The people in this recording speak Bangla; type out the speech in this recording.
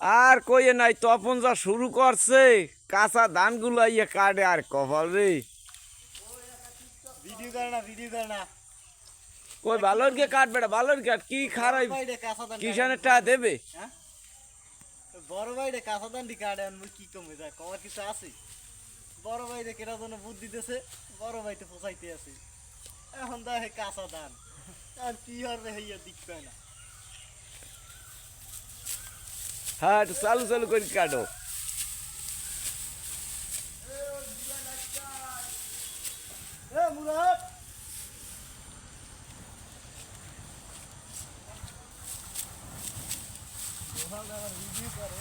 আর কইয়ে নাই তপন যা শুরু করছে কাঁচা ধানগুলো ইয়ে কাটে আর কপাল রে। ভিডিও করে না ভিডিও করে না কই ভালোর কে কাট বেটা ভালোর কাট কি খারাই বড় ভাইরে কাঁচা ধান কিষানের টাকা দেবে। হ্যাঁ বড় ভাইরে কাঁচা ধান দি কাটে আনবো কি কমে যায় কমার কিছু আছে বড় ভাইরে কেটা জন্য বুদ্ধি দিতেছে বড় ভাই তো পোষাইতে আছে এখন দেখে কাঁচা ধান আর কি হবে হইয়া দিক পায় না হ্যাঁ একটু চালু চালু করে কাটো। এ মুরাদ ভিডিও করে